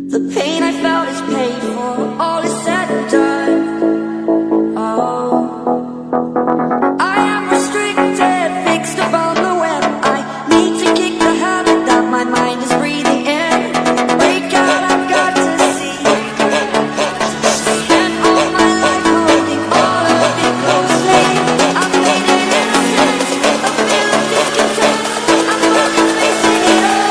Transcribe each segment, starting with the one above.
The pain I felt is paid for, all is said and done. Oh, I am restricted, fixed upon the web. I need to kick the habit that my mind is breathing in. Break out, I've got to see. Spent all my life holding all of it closely. I've made it innocent, a feel of discontent. I'm running, facing it all.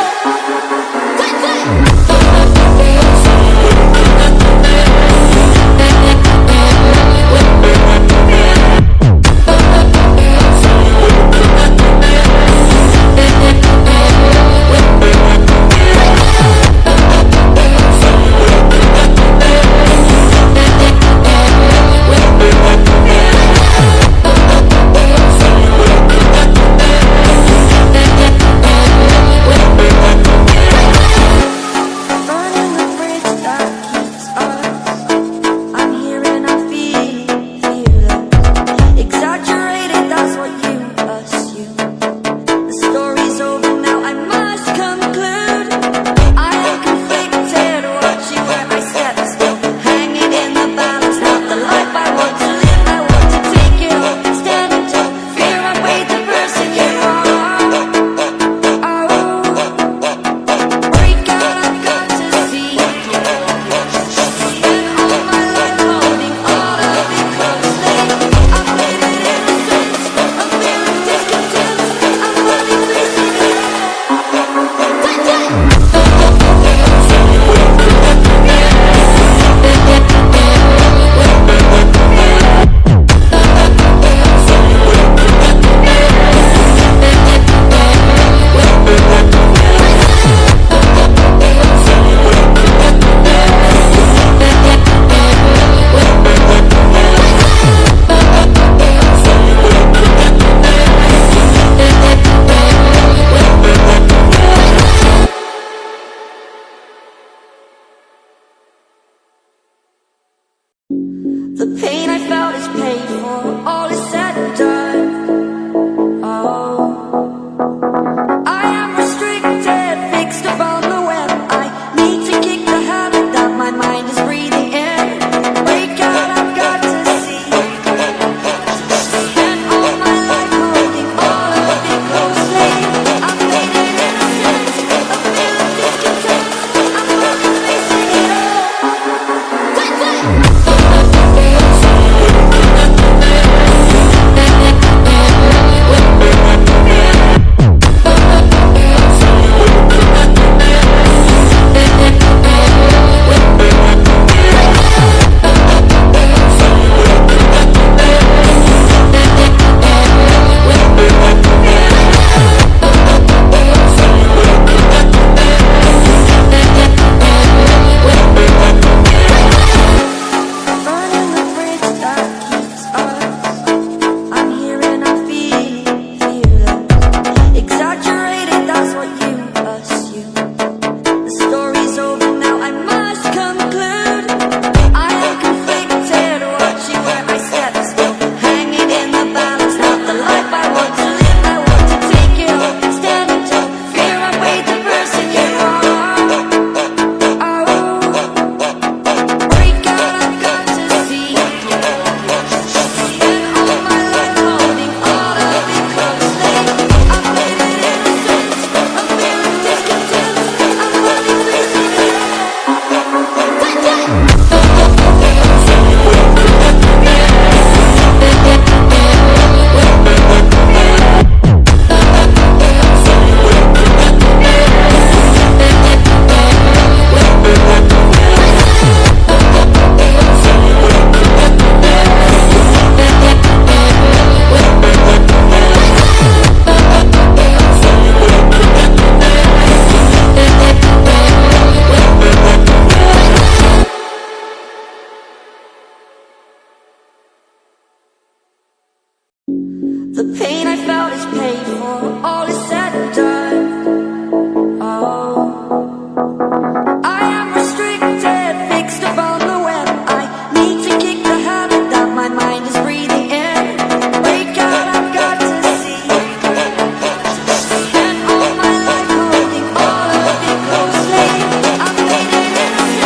The pain I felt is paid for, all is said and done. Oh, I am restricted, fixed upon the web. I need to kick the habit that my mind is breathing in. Break out, I've got to see. Spent all my life holding all of it closely. I've made it innocent, a feel of discontent. I'm running, facing it all. The pain I felt is paid for, all is said and done. Oh, I am restricted, fixed upon the web. I need to kick the habit that my mind is breathing in. Break out, I've got to see. Spent all my life holding all of it closely. I've made it innocent.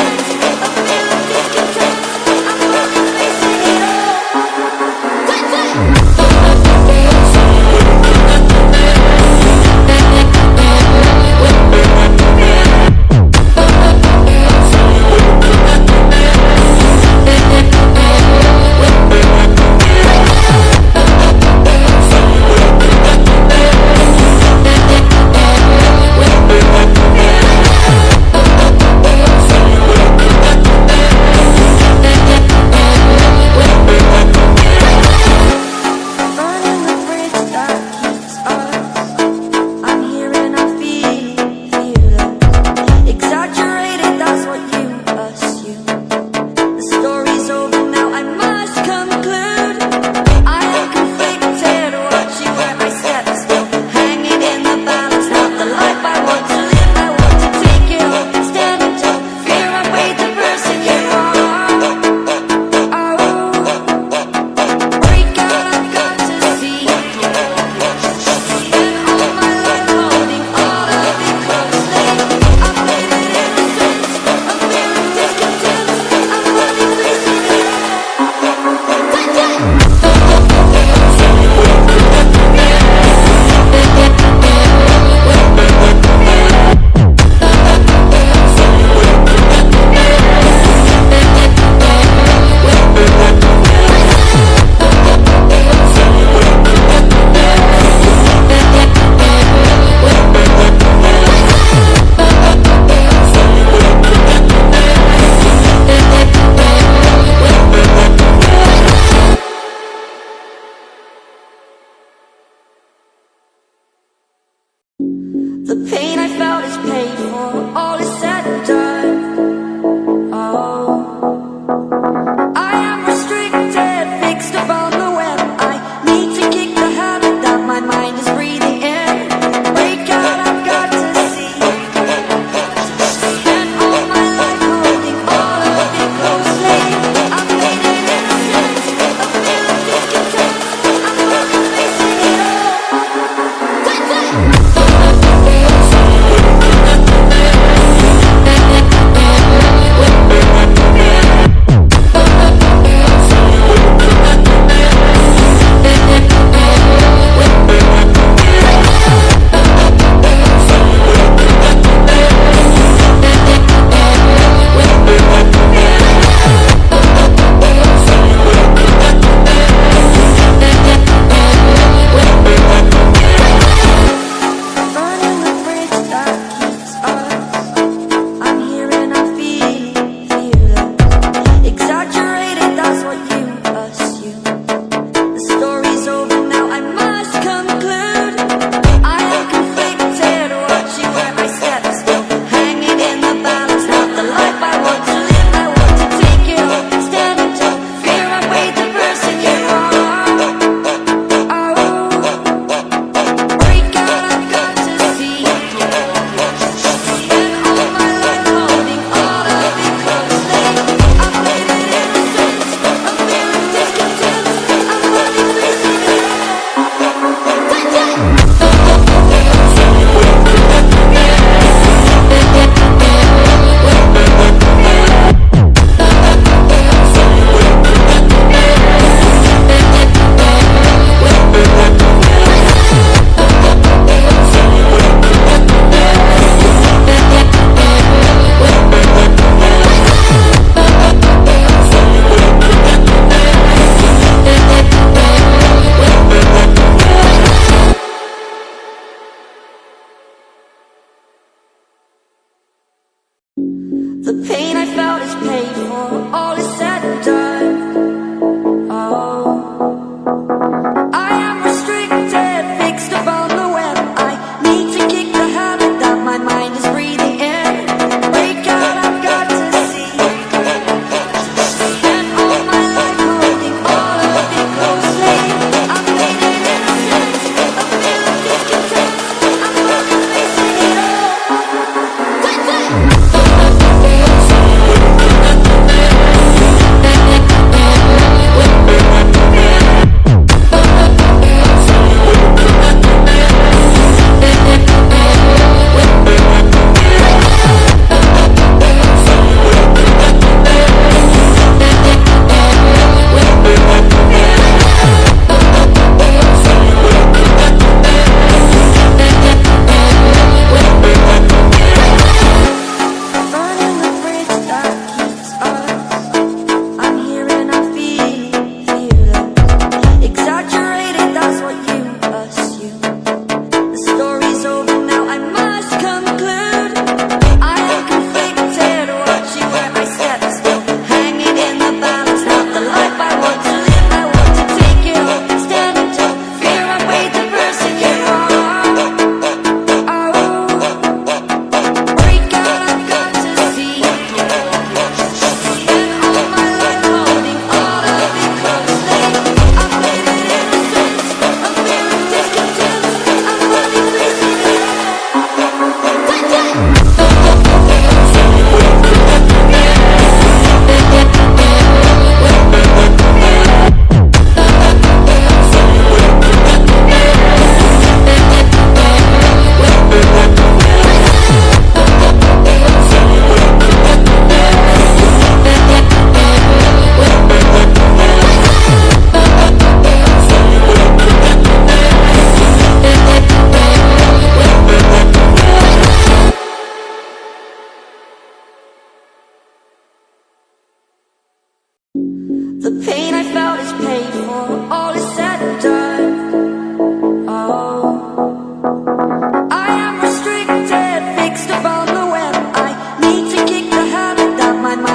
The pain I felt is paid for, all is said and done. Oh, I am restricted, fixed upon the web. I need to kick the habit that my mind is breathing in. Break out, I've got to see. Spent all my life holding all of it closely. I've made it innocent, a feel of discontent. I'm finally facing it all. Burning the bridge that keeps us. I'm here and I'm feeling fearless. Exaggerated, that's what you assume. The story's over now, I must conclude. I am conflicted, watching where I step still. Hanging in the balance, not the life I want to live. I want to take it all, standing tall. Fear I weighed the person you are. Oh, break out, I've got to see. Spent all my life holding all of it closely. I've made it innocent, a feel of discontent. I'm finally facing it all. The pain I felt is paid for, all is said and done. Oh, I am restricted, fixed upon the web. I need to kick the habit that my mind